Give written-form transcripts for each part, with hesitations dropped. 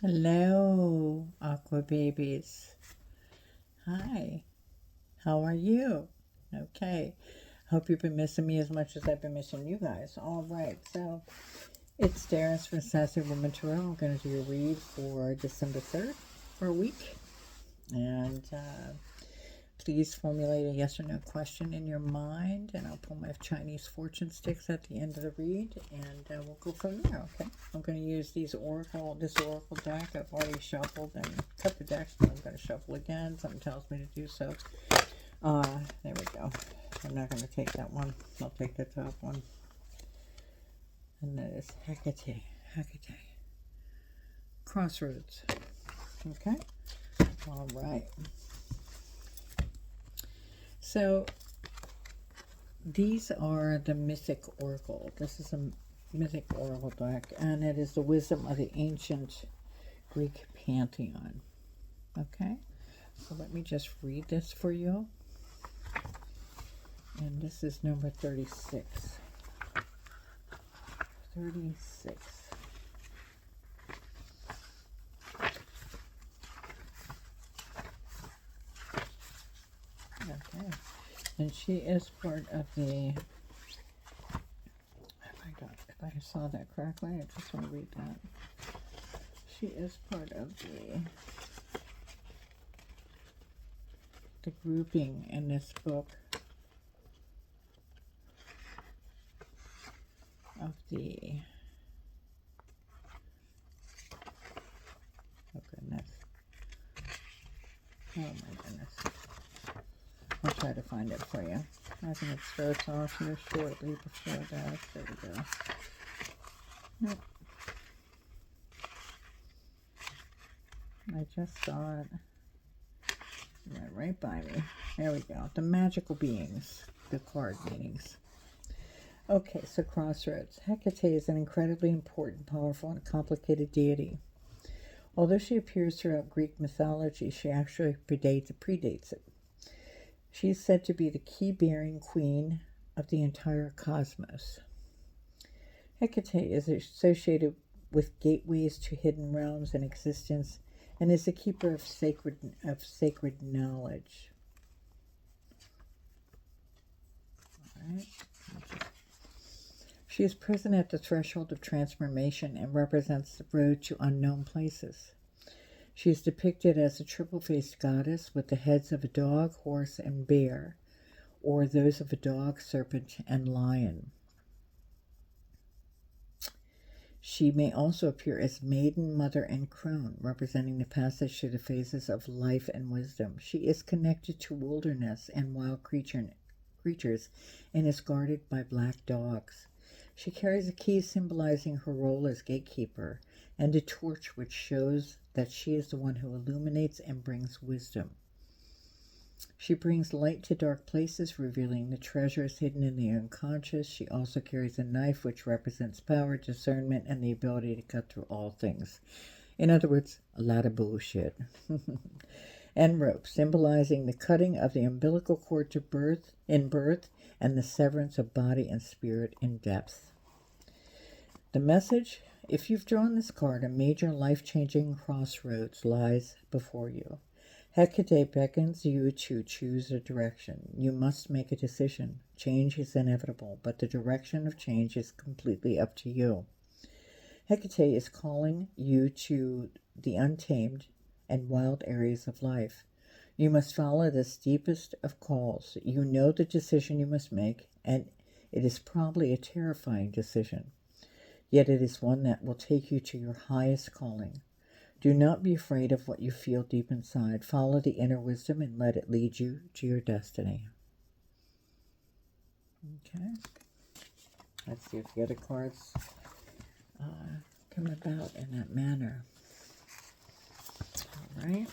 Hello, Aqua Babies. Hi, how are you? Okay, hope you've been missing me as much as I've been missing you guys. All right, so it's Darren's from Sassy Woman Tarot. I'm going to do a read for December 3rd for a week. And please formulate a yes or no question in your mind, and I'll pull my Chinese fortune sticks at the end of the read, and we'll go from there. Okay, I'm going to use this oracle deck. I've already shuffled and cut the decks, but I'm going to shuffle again. Something tells me to do so. There we go. I'm not going to take that one. I'll take the top one, and that is Hecate. Crossroads. Okay. All right. So these are the Mythic Oracle. This is a Mythic Oracle deck, and it is the wisdom of the ancient Greek pantheon. Okay, so let me just read this for you. And this is number 36. 36. Okay. And she is part of the, if I saw that correctly, I just want to read that. She is part of the grouping in this book of the, oh goodness, oh my goodness. I'll try to find it for you. I think it starts off here shortly before that. There we go. Nope. I just saw it. It went right by me. There we go. The magical beings. The card meanings. Okay, so Crossroads. Hecate is an incredibly important, powerful, and complicated deity. Although she appears throughout Greek mythology, she actually predates it. She is said to be the key-bearing queen of the entire cosmos. Hecate is associated with gateways to hidden realms and existence, and is the keeper of sacred knowledge. All right. She is present at the threshold of transformation and represents the road to unknown places. She is depicted as a triple-faced goddess with the heads of a dog, horse, and bear, or those of a dog, serpent, and lion. She may also appear as maiden, mother, and crone, representing the passage through the phases of life and wisdom. She is connected to wilderness and wild creatures and is guarded by black dogs. She carries a key symbolizing her role as gatekeeper, and a torch which shows that she is the one who illuminates and brings wisdom. She brings light to dark places, revealing the treasures hidden in the unconscious. She also carries a knife which represents power, discernment, and the ability to cut through all things. In other words, a lot of bullshit. And rope, symbolizing the cutting of the umbilical cord to birth and the severance of body and spirit in depth. The message: if you've drawn this card, a major life-changing crossroads lies before you. Hecate beckons you to choose a direction. You must make a decision. Change is inevitable, but the direction of change is completely up to you. Hecate is calling you to the untamed and wild areas of life. You must follow this deepest of calls. You know the decision you must make, and it is probably a terrifying decision. Yet it is one that will take you to your highest calling. Do not be afraid of what you feel deep inside. Follow the inner wisdom and let it lead you to your destiny. Okay. Let's see if the other cards come about in that manner. All right.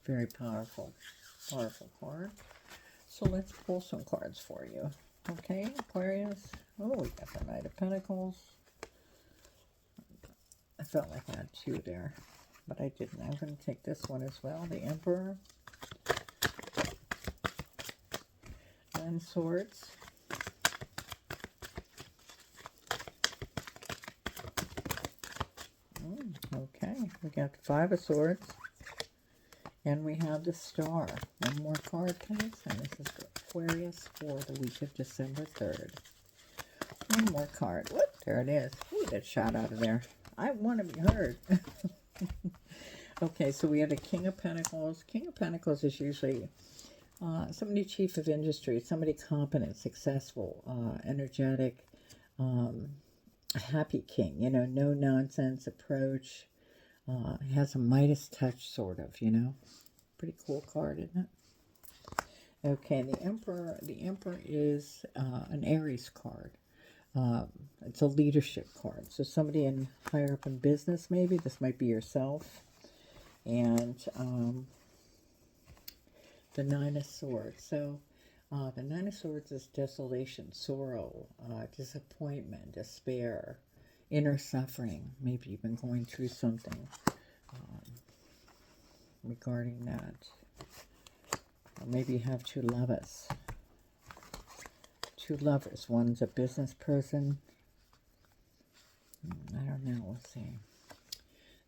Very powerful card. So let's pull some cards for you. Okay, Aquarius. Oh, we got the Knight of Pentacles. I felt like I had two there, but I didn't. I'm going to take this one as well. The Emperor. And Swords. Okay. We got the Five of Swords. And we have the Star. One more card, please. And this is for Aquarius for the week of December 3rd. One more card. Whoop, there it is. Ooh, that shot out of there. I want to be heard. Okay, so we have the King of Pentacles. King of Pentacles is usually somebody chief of industry, somebody competent, successful, energetic, a happy king, you know, no nonsense approach. Has a Midas touch, sort of, you know. Pretty cool card, isn't it? Okay, the Emperor. The Emperor is an Aries card. It's a leadership card. So somebody higher up in business, maybe. This might be yourself. And the Nine of Swords. So the Nine of Swords is desolation, sorrow, disappointment, despair, inner suffering. Maybe you've been going through something regarding that. Or maybe you have two lovers. Two lovers. One's a business person. I don't know. Let's see.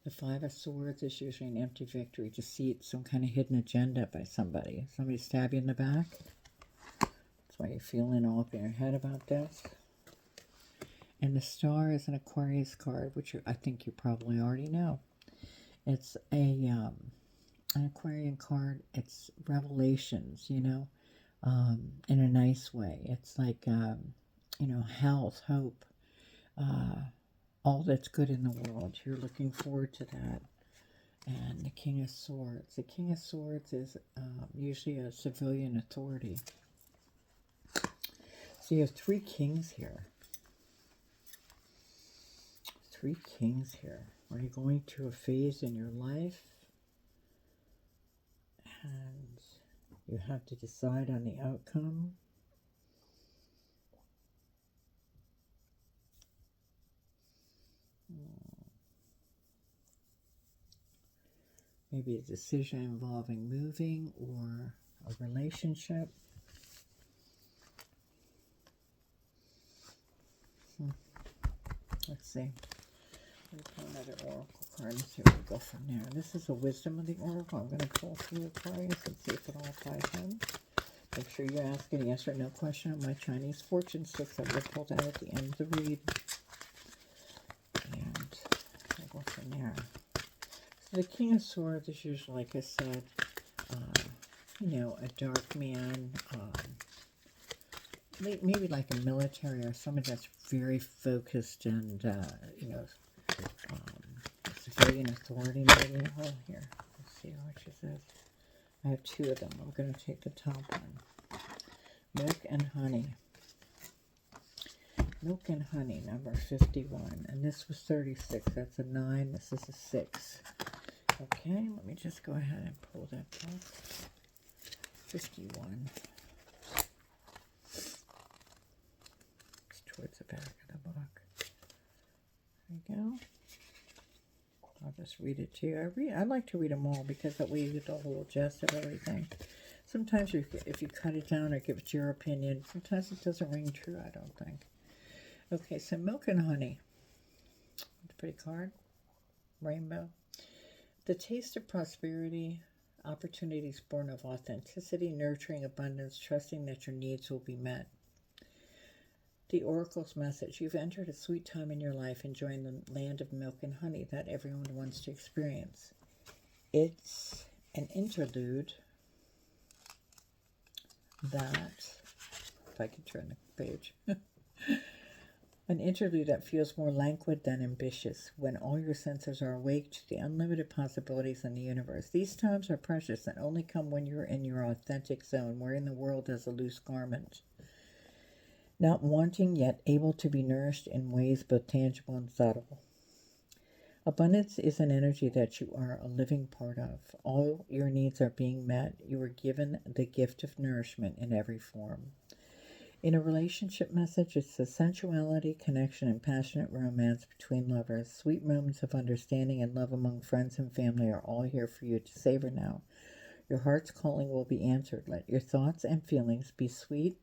The Five of Swords is usually an empty victory, deceit, some kind of hidden agenda by somebody. Somebody stab you in the back. That's why you're feeling all up in your head about this. And the Star is an Aquarius card, which I think you probably already know. It's an Aquarian card. It's revelations, you know, in a nice way. It's like, you know, health, hope, all that's good in the world. You're looking forward to that. And the King of Swords. The King of Swords is usually a civilian authority. So you have three kings here. Three kings here. Are you going through a phase in your life? And you have to decide on the outcome. Maybe a decision involving moving or a relationship. Let's see. Let me pull another oracle card and see where we go from there. This is a wisdom of the oracle. I'm going to pull through Aquarius and see if it all applies in. Make sure you ask a yes or no question on my Chinese fortune sticks that were pulled out at the end of the read. And we'll go from there. So the King of Swords is usually, like I said, you know, a dark man, maybe like a military or somebody that's very focused and, you know, civilian authority maybe. Oh, here, let's see what she says. I have two of them. I'm going to take the top one. Milk and Honey. Milk and Honey, number 51. And this was 36. That's a 9. This is a 6. Okay, let me just go ahead and pull that book. 51. It's towards the back of the book. There you go. I'll just read it to you. I like to read them all because that way you get the whole gist of everything. Sometimes if you cut it down or give it your opinion, sometimes it doesn't ring true, I don't think. Okay, so Milk and Honey. It's a pretty card. Rainbow. The taste of prosperity, opportunities born of authenticity, nurturing abundance, trusting that your needs will be met. The Oracle's message. You've entered a sweet time in your life, enjoying the land of milk and honey that everyone wants to experience. It's an interlude that, if I can turn the page, an interlude that feels more languid than ambitious, when all your senses are awake to the unlimited possibilities in the universe. These times are precious and only come when you're in your authentic zone, wearing the world as a loose garment. Not wanting, yet able to be nourished in ways both tangible and subtle. Abundance is an energy that you are a living part of. All your needs are being met. You are given the gift of nourishment in every form. In a relationship message, it's the sensuality, connection, and passionate romance between lovers. Sweet moments of understanding and love among friends and family are all here for you to savor now. Your heart's calling will be answered. Let your thoughts and feelings be sweet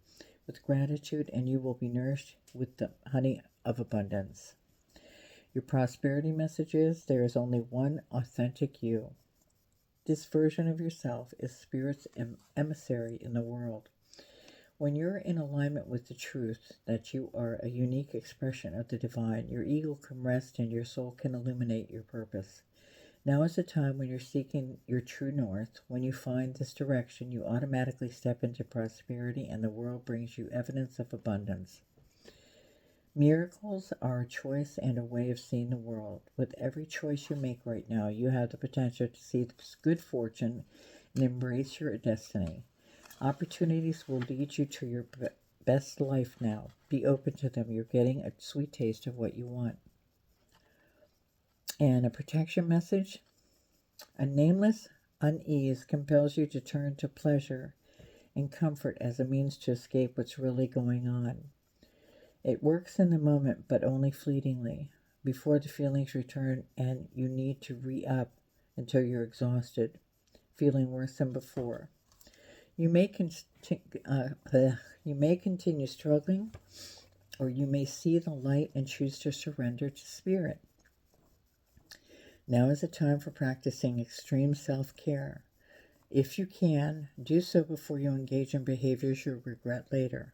with gratitude, and you will be nourished with the honey of abundance. Your prosperity message is there is only one authentic you. This version of yourself is Spirit's emissary in the world. When you're in alignment with the truth that you are a unique expression of the divine, your ego can rest and your soul can illuminate your purpose. Now is the time when you're seeking your true north. When you find this direction, you automatically step into prosperity and the world brings you evidence of abundance. Miracles are a choice and a way of seeing the world. With every choice you make right now, you have the potential to see this good fortune and embrace your destiny. Opportunities will lead you to your best life now. Be open to them. You're getting a sweet taste of what you want. And a protection message. A nameless unease compels you to turn to pleasure and comfort as a means to escape what's really going on. It works in the moment, but only fleetingly, before the feelings return and you need to re-up until you're exhausted, feeling worse than before. You may continue struggling, or you may see the light and choose to surrender to Spirit. Now is the time for practicing extreme self-care. If you can, do so before you engage in behaviors you'll regret later.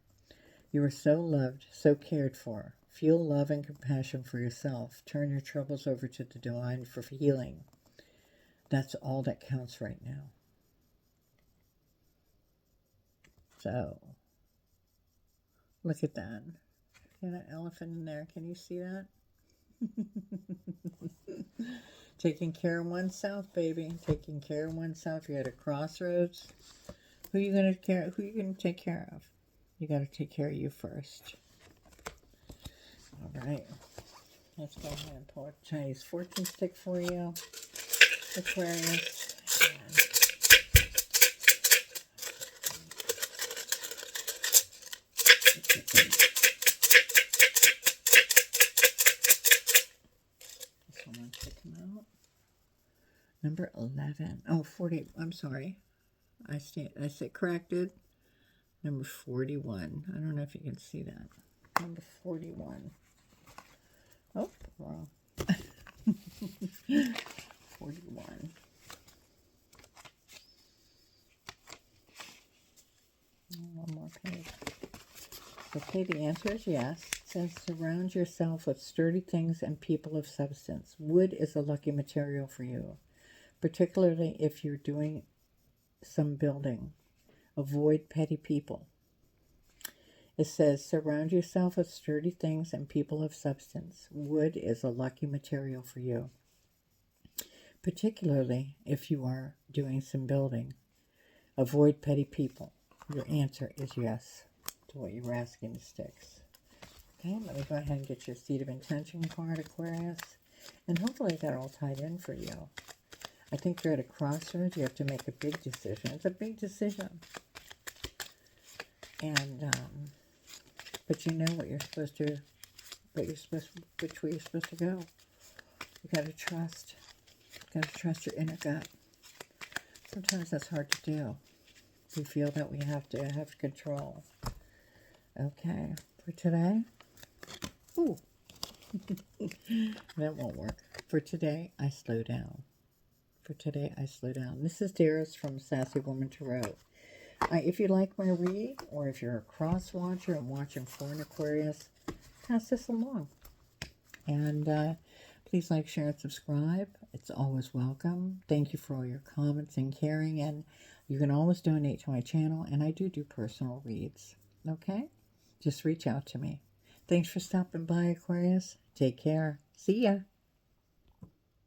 You are so loved, so cared for. Feel love and compassion for yourself. Turn your troubles over to the divine for healing. That's all that counts right now. So, look at that. Got an elephant in there. Can you see that? Taking care of oneself, baby. Taking care of oneself. You're at a crossroads. Who are you gonna take care of? You got to take care of you first. All right. Let's go ahead and pull a Chinese fortune stick for you, Aquarius. This one will check them out. Number 11. Oh, 40. I'm sorry. I said corrected. Number 41. I don't know if you can see that. Number 41. Oh, wrong. 41. One more page. Okay, the answer is yes. It says surround yourself with sturdy things and people of substance. Wood is a lucky material for you, particularly if you're doing some building. Avoid petty people. It says, surround yourself with sturdy things and people of substance. Wood is a lucky material for you, particularly if you are doing some building. Avoid petty people. Your answer is yes to what you were asking the sticks. Okay, let me go ahead and get your Seed of Intention card, Aquarius. And hopefully that all tied in for you. I think you're at a crossroads. You have to make a big decision. It's a big decision. And, but you know what you're supposed to, which way you're supposed to go. You got to trust. You got to trust your inner gut. Sometimes that's hard to do. We feel that we have to have control. Okay, for today. Ooh. That won't work. For today, I slow down. For today, I slow down. This is Darius from Sassy Woman Tarot. If you like my read, or if you're a cross watcher and watching for an Aquarius, pass this along. And please like, share, and subscribe. It's always welcome. Thank you for all your comments and caring. And you can always donate to my channel. And I do personal reads. Okay? Just reach out to me. Thanks for stopping by, Aquarius. Take care. See ya.